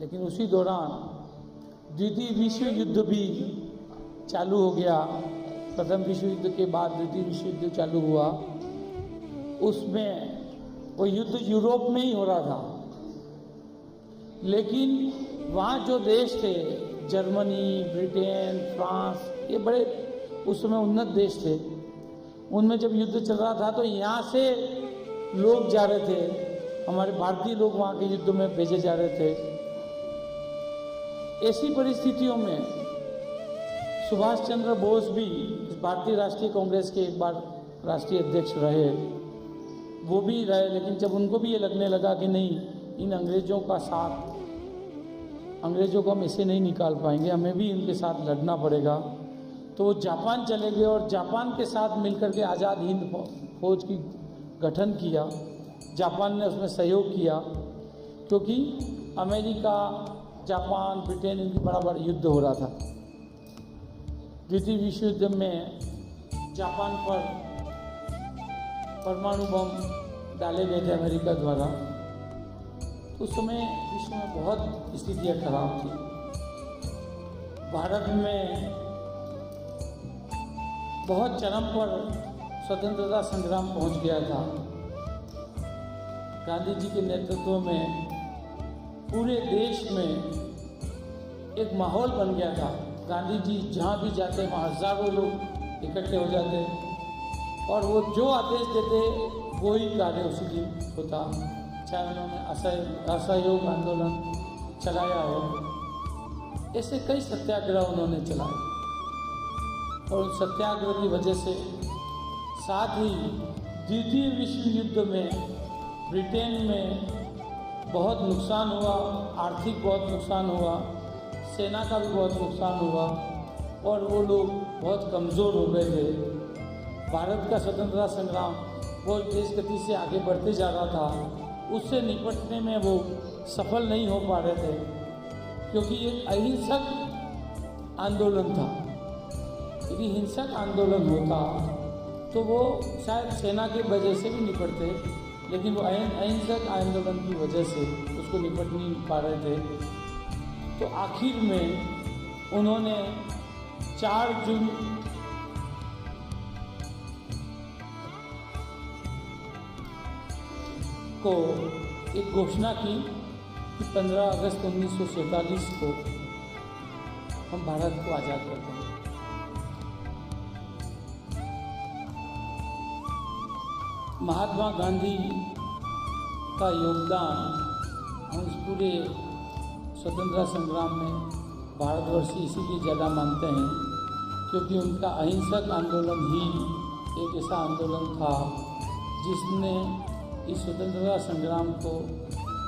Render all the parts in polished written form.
लेकिन उसी दौरान द्वितीय विश्व युद्ध भी चालू हो गया। प्रथम विश्व युद्ध के बाद द्वितीय विश्व युद्ध चालू हुआ। उसमें वो युद्ध यूरोप में ही हो रहा था, लेकिन वहाँ जो देश थे, जर्मनी, ब्रिटेन, फ्रांस, ये बड़े उस समय उन्नत देश थे। उनमें जब युद्ध चल रहा था तो यहाँ से लोग जा रहे थे, हमारे भारतीय लोग वहाँ के युद्ध में भेजे जा रहे थे। ऐसी परिस्थितियों में सुभाष चंद्र बोस भी भारतीय राष्ट्रीय कांग्रेस के एक बार राष्ट्रीय अध्यक्ष रहे, वो भी रहे। लेकिन जब उनको भी ये लगने लगा कि नहीं, इन अंग्रेज़ों का साथ, अंग्रेज़ों को हम ऐसे नहीं निकाल पाएंगे, हमें भी इनके साथ लड़ना पड़ेगा, तो वो जापान चले गए और जापान के साथ मिलकर के आज़ाद हिंद फौज की गठन किया। जापान ने उसमें सहयोग किया, क्योंकि अमेरिका, जापान, ब्रिटेन, इनकी बड़ा बड़ा युद्ध हो रहा था। द्वितीय विश्व युद्ध में जापान पर परमाणु बम डाले गए थे अमेरिका द्वारा। उस समय विश्व में बहुत स्थितियाँ खराब थी। भारत में बहुत चरम पर स्वतंत्रता संग्राम पहुंच गया था। गांधी जी के नेतृत्व में पूरे देश में एक माहौल बन गया था। गांधी जी जहाँ भी जाते वहाँ हजारों लोग इकट्ठे हो जाते और वो जो आदेश देते वो ही कार्य उसी दिन होता। चाहे उन्होंने असहयोग आंदोलन चलाया हो, ऐसे कई सत्याग्रह उन्होंने चलाए और उन सत्याग्रह की वजह से, साथ ही द्वितीय विश्व युद्ध में ब्रिटेन में बहुत नुकसान हुआ, आर्थिक बहुत नुकसान हुआ, सेना का भी बहुत नुकसान हुआ और वो लोग बहुत कमज़ोर हो गए थे। भारत का स्वतंत्रता संग्राम बहुत तेज गति से आगे बढ़ते जा रहा था, उससे निपटने में वो सफल नहीं हो पा रहे थे, क्योंकि ये अहिंसक आंदोलन था। यदि हिंसक आंदोलन होता तो वो शायद सेना की वजह से भी निपटते, लेकिन वो अहिंसक आंदोलन की वजह से उसको निपट नहीं पा रहे थे। तो आखिर में उन्होंने 4 जून को एक घोषणा की कि 15 अगस्त 1947 को हम भारत को आज़ाद करते हैं। महात्मा गांधी का योगदान हम इस पूरे स्वतंत्रता संग्राम में भारतवर्षी इसीलिए ज़्यादा मानते हैं, क्योंकि उनका अहिंसक आंदोलन ही एक ऐसा आंदोलन था जिसने इस स्वतंत्रता संग्राम को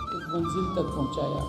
एक मंजिल तक पहुंचाया।